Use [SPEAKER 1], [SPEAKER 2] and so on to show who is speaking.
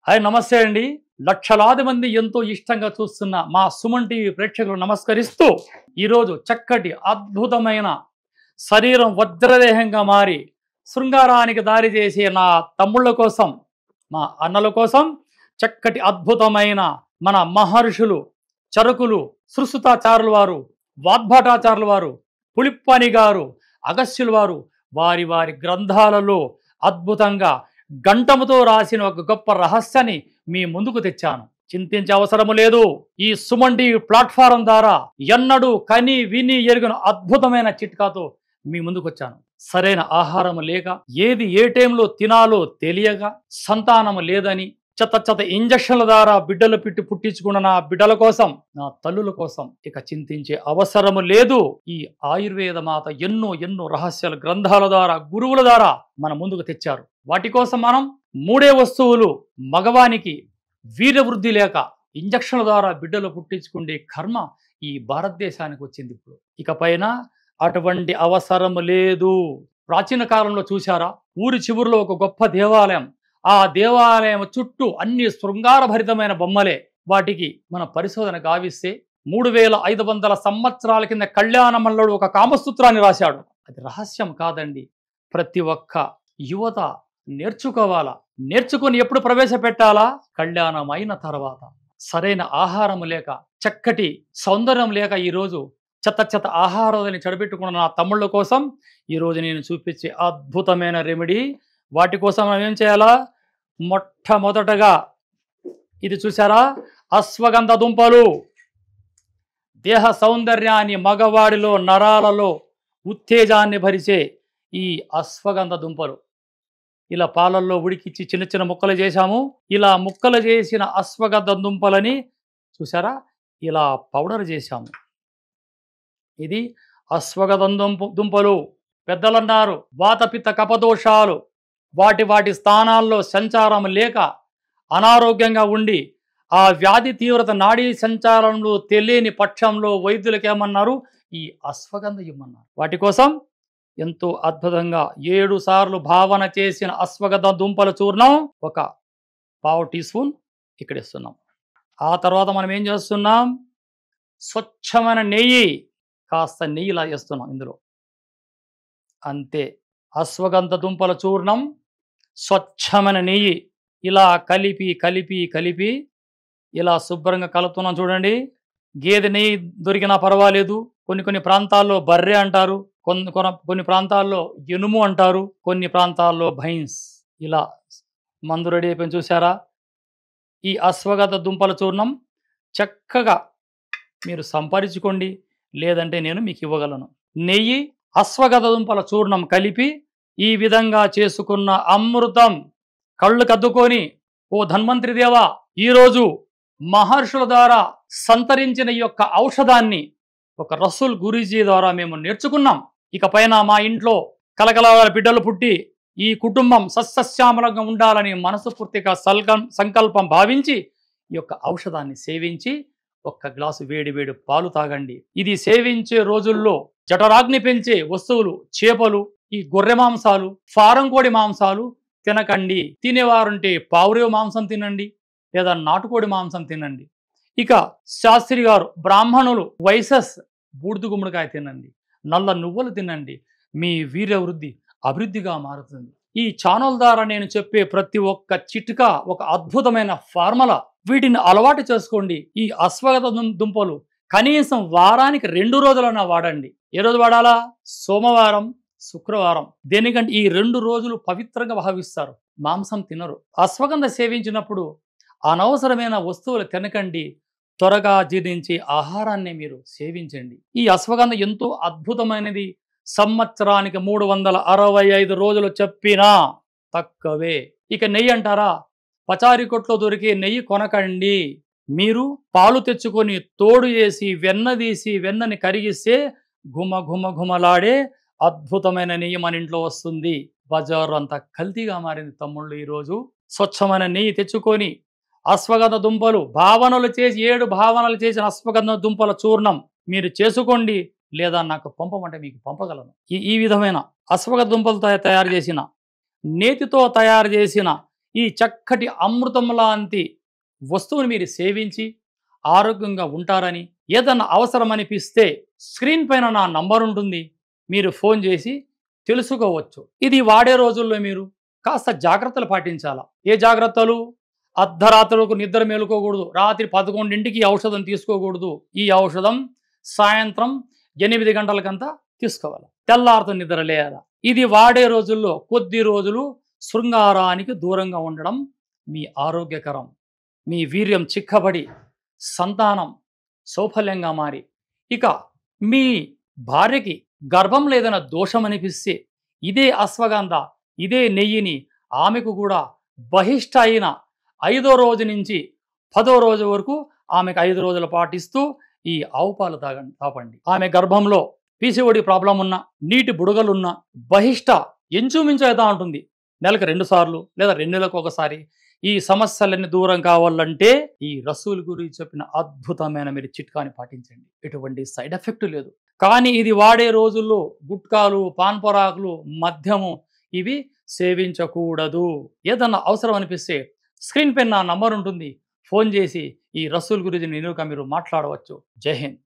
[SPEAKER 1] Hi నమస్తే అండి. లక్షలాది మంది ఎంతో ఇష్టంగా చూస్తున్న మా సుమన్ టీవీ ప్రేక్షకులు నమస్కరిస్తూ ఈరోజు చక్కటి అద్భుతమైన శరీరం వజ్రదేహంగా మారి శృంగారానికి దారి చేసే నా తమ్ముళ్ళ కోసం, మా అన్నల కోసం చక్కటి అద్భుతమైన మన మహర్షులు, చరకులు, సుశ్రుతాచార్యుల వారు, వాగ్భటాచార్యుల వారు, పులిప్పని గారు, అగస్త్యుల వారు వారి వారి గ్రంథాలలో అద్భుతంగా గంటముతో రాసిన ఒక గొప్ప రహస్యాన్ని మీ ముందుకు తెచ్చాను. చింతించే అవసరము లేదు. ఈ సుమన్ టీవీ ప్లాట్ఫారం ద్వారా ఎన్నడూ కని విని ఎరుగిన అద్భుతమైన చిట్కాతో మీ ముందుకు వచ్చాను. సరైన ఆహారం లేక, ఏది ఏ టైంలో తినాలో తెలియక, సంతానం లేదని చెత్త ఇంజక్షన్ల ద్వారా బిడ్డలు పుట్టించుకున్న నా బిడ్డల కోసం, నా తల్లుల కోసం ఇక చింతించే అవసరము లేదు. ఈ ఆయుర్వేద మాత ఎన్నో ఎన్నో రహస్యాల గ్రంథాల ద్వారా, గురువుల ద్వారా మన ముందుకు తెచ్చారు. వాటి కోసం మనం మూడే వస్తువులు. మగవానికి వీరవృద్ధి లేక ఇంజక్షన్ల ద్వారా బిడ్డలు పుట్టించుకునే కర్మ ఈ భారతదేశానికి వచ్చింది. ఇప్పుడు ఇకపైన అటువంటి అవసరం లేదు. ప్రాచీన కాలంలో చూశారా, ఊరి చివరిలో ఒక గొప్ప దేవాలయం. ఆ దేవాలయం చుట్టూ అన్ని శృంగారభరితమైన బొమ్మలే. వాటికి మన పరిశోధన గావిస్తే 3500 సంవత్సరాల కింద కళ్యాణమల్లుడు ఒక కామసూత్రాన్ని రాశాడు. అది రహస్యం కాదండి. ప్రతి ఒక్క యువత నేర్చుకోవాలా. నేర్చుకుని ఎప్పుడు ప్రవేశపెట్టాలా? కళ్యాణం అయిన తర్వాత. సరైన ఆహారం లేక, చక్కటి సౌందర్యం లేక ఈరోజు చెత్త ఆహారాన్ని చెడబెట్టుకున్న నా తమ్ముళ్ళ కోసం ఈరోజు నేను చూపించే అద్భుతమైన రెమెడీ. వాటి కోసం మనం ఏం చేయాలా? మొట్టమొదటగా ఇది చూసారా, అశ్వగంధ దుంపలు. దేహ సౌందర్యాన్ని, మగవాడిలో నరాలలో ఉత్తేజాన్ని భరిచే ఈ అశ్వగంధ దుంపలు ఇలా పాలల్లో ఉడికిచ్చి చిన్న చిన్న ముక్కలు చేశాము. ఇలా ముక్కలు చేసిన అశ్వగంధ దుంపలని చూసారా, ఇలా పౌడర్ చేశాము. ఇది అశ్వగంధ దుంపలు. పెద్దలన్నారు వాతపిత్త కపదోషాలు వాటి స్థానాల్లో సంచారం లేక అనారోగ్యంగా ఉండి ఆ వ్యాధి తీవ్రత నాడీ సంచారంలో తెలియని పక్షంలో వైద్యులకు ఏమన్నారు? ఈ అశ్వగంధ ఇమ్మన్నారు. వాటి కోసం ఎంతో అద్భుతంగా 7 సార్లు భావన చేసిన అశ్వగంధ దుంపల చూర్ణం ఒక ½ టీ స్పూన్ ఇక్కడ ఇస్తున్నాం. ఆ తర్వాత మనం ఏం చేస్తున్నాం? స్వచ్ఛమైన నెయ్యి, కాస్త నెయ్యిలా చేస్తున్నాం ఇందులో. అంతే. అశ్వగంధ దుంపల చూర్ణం, స్వచ్ఛమైన నెయ్యి ఇలా కలిపి ఇలా శుభ్రంగా కలుపుతున్నాం. చూడండి, గేదె నెయ్యి దొరికినా పర్వాలేదు. కొన్ని ప్రాంతాల్లో బర్రె అంటారు, కొన్ని ప్రాంతాల్లో ఎనుము అంటారు, కొన్ని ప్రాంతాల్లో భైన్స్. ఇలా మందు రెడీ అయిపోయింది చూసారా. ఈ అశ్వగంధ దుంపల చూర్ణం చక్కగా మీరు సంపాదించుకోండి, లేదంటే నేను మీకు ఇవ్వగలను. నెయ్యి, అశ్వగంధ దుంపల చూర్ణం కలిపి ఈ విధంగా చేసుకున్న అమృతం కళ్ళు కద్దుకొని, ఓ ధన్వంతరి దేవా, ఈరోజు మహర్షుల ద్వారా సంతరించిన ఈ యొక్క ఔషధాన్ని ఒక రసూల్ గురూజీ ద్వారా మేము నేర్చుకున్నాం. ఇకపైన మా ఇంట్లో కలకల బిడ్డలు పుట్టి ఈ కుటుంబం సస్యశ్యామలంగా ఉండాలని మనస్ఫూర్తిగా సంకల్పం భావించి ఈ యొక్క ఔషధాన్ని సేవించి ఒక్క గ్లాసు వేడి పాలు తాగండి. ఇది సేవించే రోజుల్లో జఠరాగ్ని పెంచే వస్తువులు, చేపలు, ఈ గొర్రె మాంసాలు, ఫారం కోడి మాంసాలు తినకండి. తినేవారుంటే పావురే మాంసం తినండి, లేదా నాటుకోడి మాంసం తినండి. ఇక శాస్త్రి గారు, బ్రాహ్మణులు వైసస్ బూడిద గుమ్మడికాయ తినండి, నల్ల నువ్వులు తినండి. మీ వీర్యవృద్ధి అభివృద్ధిగా మారుతుంది. ఈ ఛానల్ ద్వారా నేను చెప్పే ప్రతి ఒక్క చిట్కా ఒక అద్భుతమైన ఫార్ములా. వీటిని అలవాటు చేసుకోండి. ఈ అశ్వగంధ దుంపలు కనీసం వారానికి 2 రోజులైనా వాడండి. ఏ రోజు వాడాలా? సోమవారం, శుక్రవారం. దేనికంటే ఈ 2 రోజులు పవిత్రంగా భావిస్తారు, మాంసం తినరు. అశ్వగంధ సేవించినప్పుడు అనవసరమైన వస్తువులు తినకండి, త్వరగా జీర్ణించే ఆహారాన్ని మీరు సేవించండి. ఈ అశ్వగంధ ఎంతో అద్భుతమైనది. సంవత్సరానికి 365 రోజులు చెప్పినా తక్కువే. ఇక నెయ్యి అంటారా, పచారీ కొట్లో దొరికే నెయ్యి కొనకండి. మీరు పాలు తెచ్చుకొని తోడు వేసి వెన్న తీసి వెన్నని కరిగిస్తే ఘుమలాడే అద్భుతమైన నెయ్యి మన ఇంట్లో వస్తుంది. బజారు అంతా కల్తీగా మారింది తమ్ముళ్ళు. ఈరోజు స్వచ్ఛమైన నెయ్యి తెచ్చుకొని అశ్వగంధ దుంపలు భావనలు చేసి 7 భావనలు చేసిన అశ్వగంధ దుంపల చూర్ణం మీరు చేసుకోండి, లేదా నాకు పంపమంటే మీకు పంపగలను. ఈ విధమైన అశ్వగంధ దుంపలతో తయారు చేసిన, నేతితో తయారు చేసిన ఈ చక్కటి అమృతం లాంటి వస్తువుని మీరు సేవించి ఆరోగ్యంగా ఉంటారని, ఏదన్నా అవసరం అనిపిస్తే స్క్రీన్ పైన నా నంబర్ ఉంటుంది, మీరు ఫోన్ చేసి తెలుసుకోవచ్చు. ఇది వాడే రోజుల్లో మీరు కాస్త జాగ్రత్తలు పాటించాలా. ఏ జాగ్రత్తలు? అర్ధరాత్రులకు నిద్ర మేలుకోకూడదు, రాత్రి 11ంటికి ఈ ఔషధం తీసుకోకూడదు. ఈ ఔషధం సాయంత్రం 8 గంటలకంతా తీసుకోవాలి. తెల్లారితో నిద్ర లేయాల. ఇది వాడే రోజుల్లో కొద్ది రోజులు శృంగారానికి దూరంగా ఉండడం మీ ఆరోగ్యకరం. మీ వీర్యం చిక్కబడి సంతానం సౌఫల్యంగా మారి, ఇక మీ భార్యకి గర్భంలో ఏదైనా దోషం అనిపిస్తే ఇదే అశ్వగంధ, ఇదే నెయ్యిని ఆమెకు కూడా బహిష్ట అయిన 5వ రోజు నుంచి 10వ రోజు వరకు ఆమెకు 5 రోజులు పాటిస్తూ ఈ ఆవు పాలు తాపండి. ఆమె గర్భంలో పీసీఓడి ప్రాబ్లం ఉన్న, నీటి బుడగలున్న, బహిష్ట ఇంచుమించు అవుతా ఉంటుంది. నెలకు 2 సార్లు లేదా 2 నెలలకు ఒకసారి. ఈ సమస్యలన్నీ దూరం కావాలంటే ఈ రసూల్ గురించి చెప్పిన అద్భుతమైన మీరు చిట్కాని పాటించండి. ఎటువంటి సైడ్ ఎఫెక్ట్ లేదు. కానీ ఇది వాడే రోజుల్లో గుట్కాలు, పాన్పరాకులు, మద్యము ఇవి సేవించకూడదు. ఏదన్నా అవసరం అనిపిస్తే స్క్రీన్ పైన నా నంబర్ ఉంటుంది, ఫోన్ చేసి ఈ రసూల్ గురించి నేనుగా మీరు మాట్లాడవచ్చు. జై హింద్.